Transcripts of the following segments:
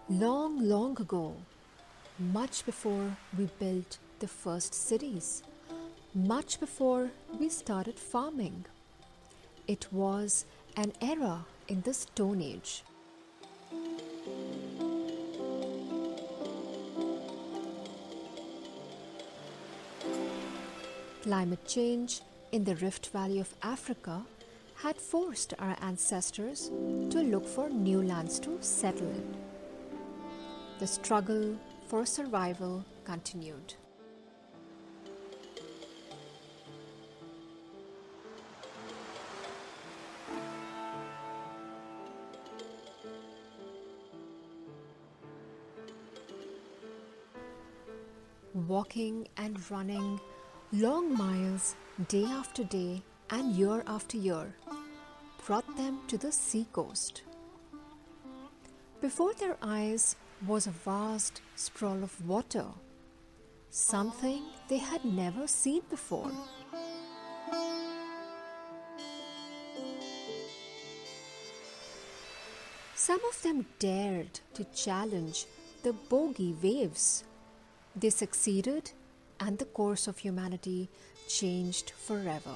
Long, long ago, much before we built the first cities, much before we started farming, it was an era in the Stone Age. Climate change in the Rift Valley of Africa had forced our ancestors to look for new lands to settle in. The struggle for survival continued. Walking and running long miles day after day and year after year brought them to the sea coast. Before their eyes was a vast sprawl of water, something they had never seen before. Some of them dared to challenge the bogey waves. They succeeded, and the course of humanity changed forever.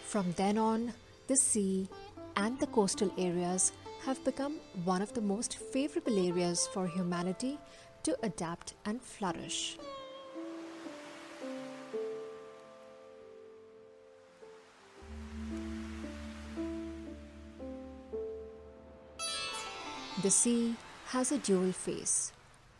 From then on, the sea and the coastal areas have become one of the most favorable areas for humanity to adapt and flourish. The sea has a dual face.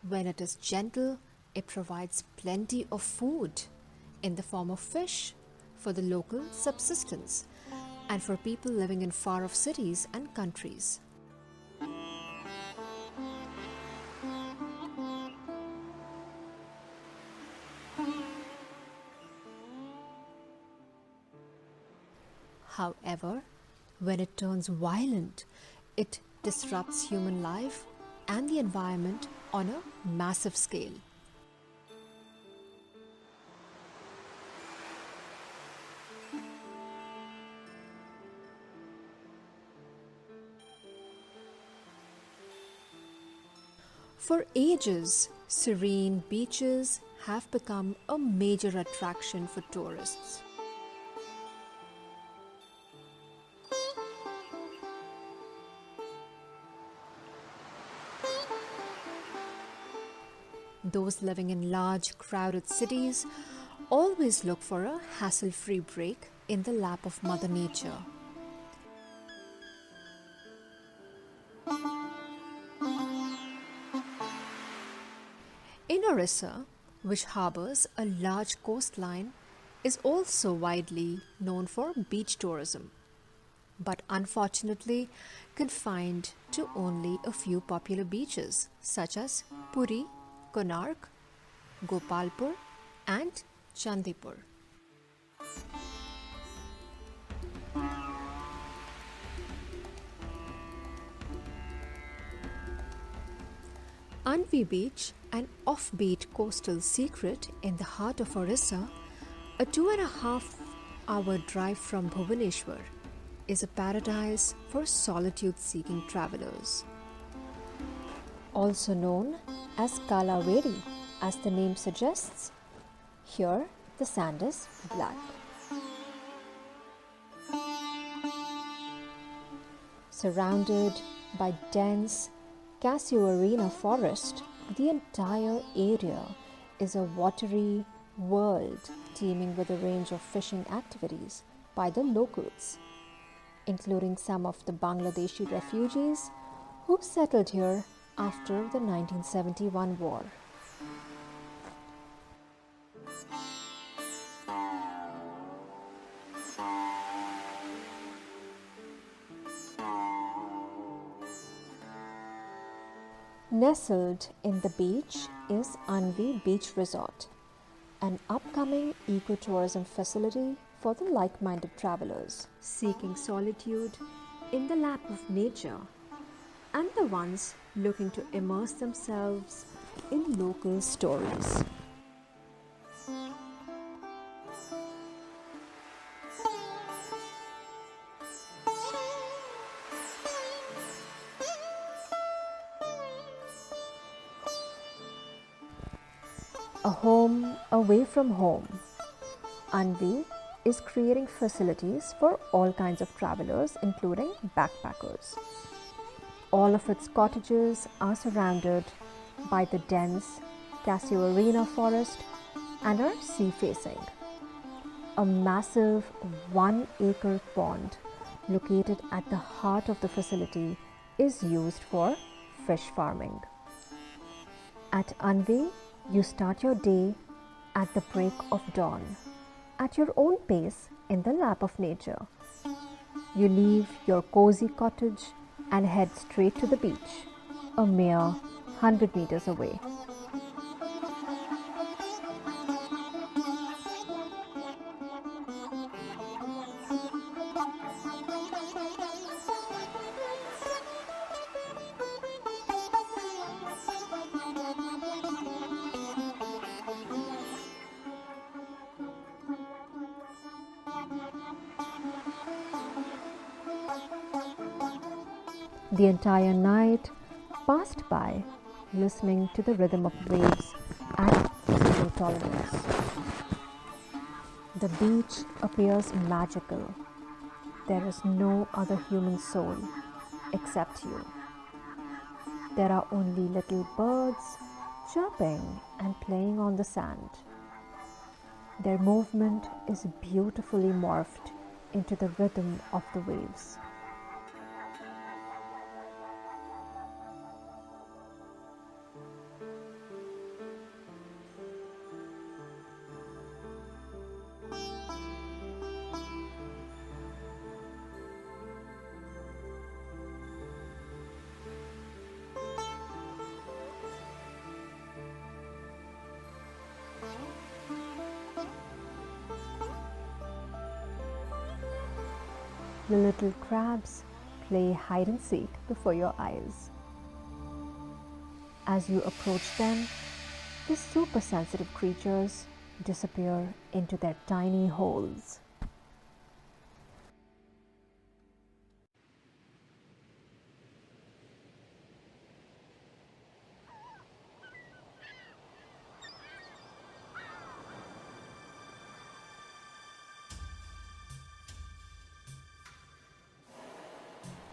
When it is gentle, it provides plenty of food in the form of fish for the local subsistence and for people living in far-off cities and countries. However, when it turns violent, it disrupts human life and the environment on a massive scale. For ages, serene beaches have become a major attraction for tourists. Those living in large, crowded cities always look for a hassle-free break in the lap of Mother Nature. In Odisha, which harbors a large coastline, is also widely known for beach tourism, but unfortunately confined to only a few popular beaches such as Puri, Konark, Gopalpur and Chandipur. Anvy Beach, an offbeat coastal secret in the heart of Odisha, a 2.5-hour drive from Bhubaneswar, is a paradise for solitude-seeking travelers. Also known as Kalaveri, as the name suggests, here the sand is black. Surrounded by dense casuarina forest, the entire area is a watery world teeming with a range of fishing activities by the locals, including some of the Bangladeshi refugees who settled here after the 1971 war. Nestled in the beach is Anvy Beach Resort, an upcoming ecotourism facility for the like-minded travelers seeking solitude in the lap of nature, and the ones looking to immerse themselves in local stories. A home away from home, Anvy is creating facilities for all kinds of travelers, including backpackers. All of its cottages are surrounded by the dense casuarina forest and are sea facing. A massive 1-acre pond located at the heart of the facility is used for fish farming. At Anvy, you start your day at the break of dawn, at your own pace in the lap of nature. You leave your cozy cottage and head straight to the beach, a mere 100 meters away. The entire night passed by listening to the rhythm of waves at zero tolerance. The beach appears magical. There is no other human soul except you. There are only little birds chirping and playing on the sand. Their movement is beautifully morphed into the rhythm of the waves. The little crabs play hide and seek before your eyes. As you approach them, the super sensitive creatures disappear into their tiny holes.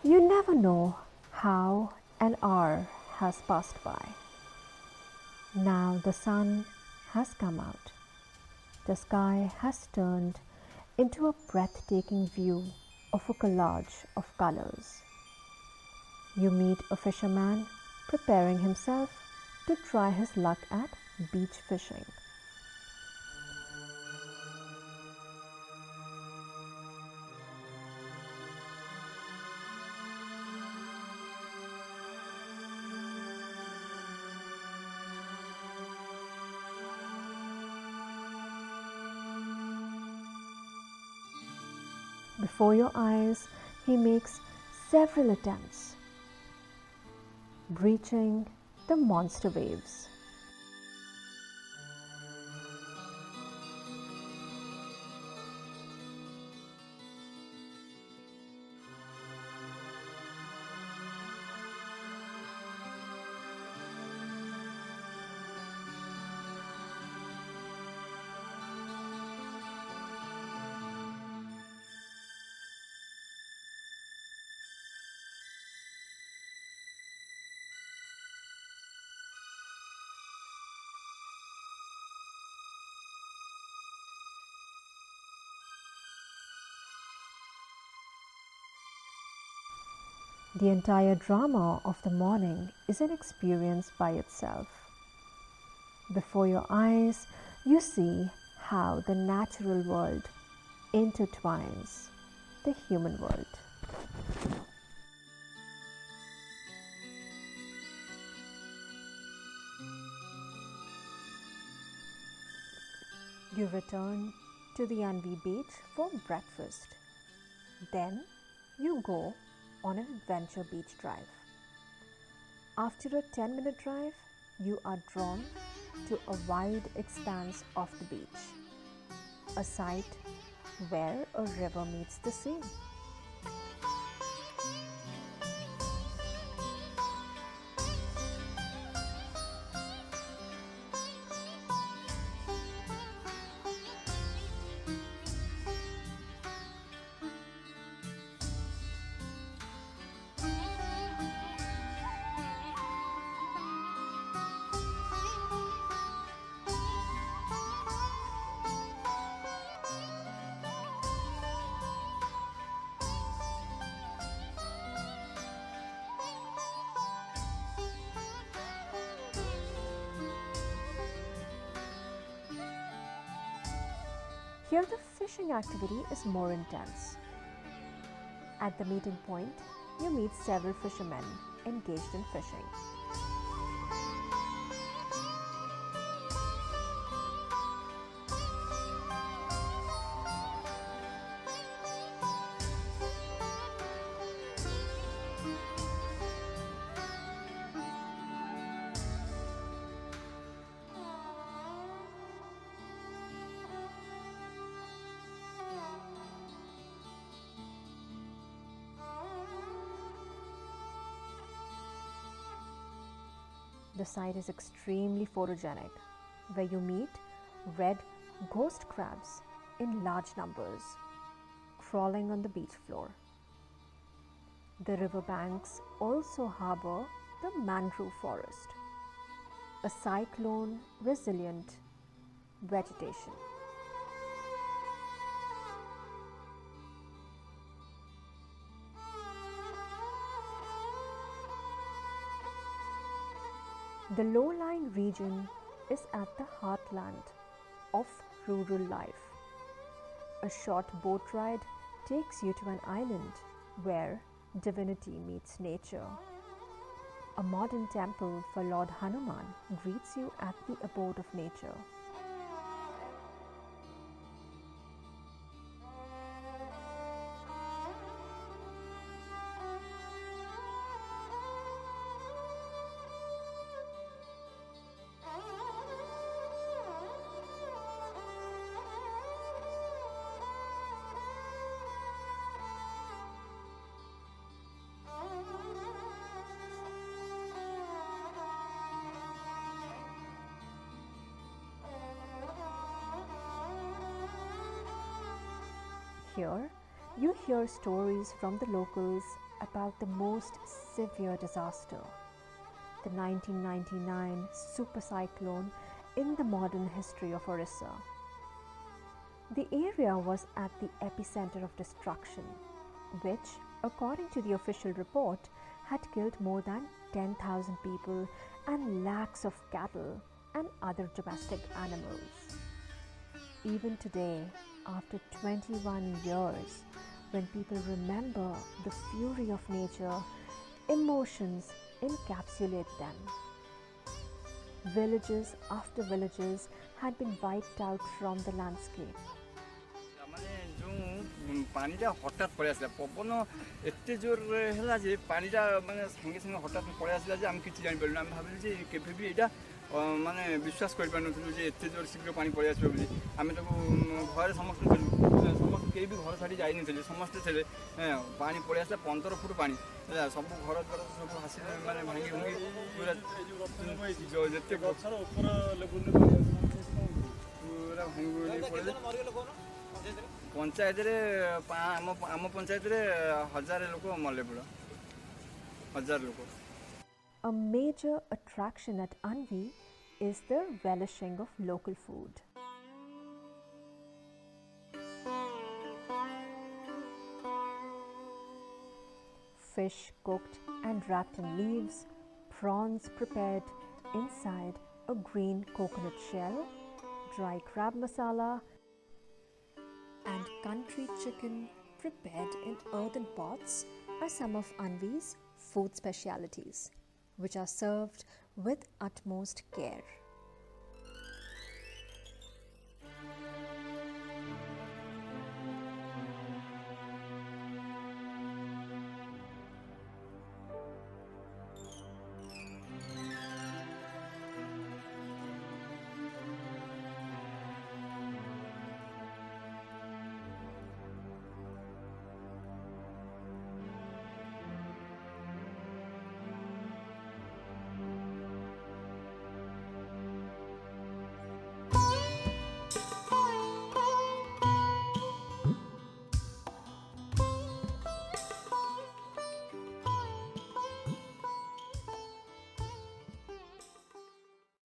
You never know how an hour has passed by. Now the sun has come out. The sky has turned into a breathtaking view of a collage of colors. You meet a fisherman preparing himself to try his luck at beach fishing. Before your eyes, he makes several attempts, breaching the monster waves. The entire drama of the morning is an experience by itself. Before your eyes, you see how the natural world intertwines the human world. You return to the Anvy Beach for breakfast. Then you go on an adventure beach drive. After a 10-minute drive, you are drawn to a wide expanse of the beach, a site where a river meets the sea. Here the fishing activity is more intense. At the meeting point, you meet several fishermen engaged in fishing. The site is extremely photogenic, where you meet red ghost crabs in large numbers, crawling on the beach floor. The riverbanks also harbor the mangrove forest, a cyclone resilient vegetation. The low-lying region is at the heartland of rural life. A short boat ride takes you to an island where divinity meets nature. A modern temple for Lord Hanuman greets you at the abode of nature. Here, you hear stories from the locals about the most severe disaster, the 1999 super cyclone in the modern history of Odisha. The area was at the epicenter of destruction, which, according to the official report, had killed more than 10,000 people and lakhs of cattle and other domestic animals. Even today, after 21 years, when people remember the fury of nature, emotions encapsulate them. Villages after villages had been wiped out from the landscape. पानीटा हठात पलि आसला पवन एत जोर है जे पानीटा माने संगे संगे हठात पलि आसला जे आम किछि जानि परलु आम भाबिलु जे केबे भी एटा माने विश्वास कर पारनथुलु जे एत जोर शीघ्र पानी पलि आसबो बोली आमे तो घर समस्त समस्त केही भी घर छाड़ी जाई नथिले समस्त छले पानी पलि आसला 15 फुट पानी सब घर द्वार सब हासी माने भांगी भांगी पूरा जो जते गछर ऊपर लेवल पूरा भांगी पड़े पंचायत आम पंचायत हजार लोक मले पड़ा 1000 लोक. A major attraction at Anvy is the relishing of local food. Fish cooked and wrapped in leaves, prawns prepared inside a green coconut shell, dry crab masala, and country chicken prepared in earthen pots are some of Anvy's food specialities, which are served with utmost care.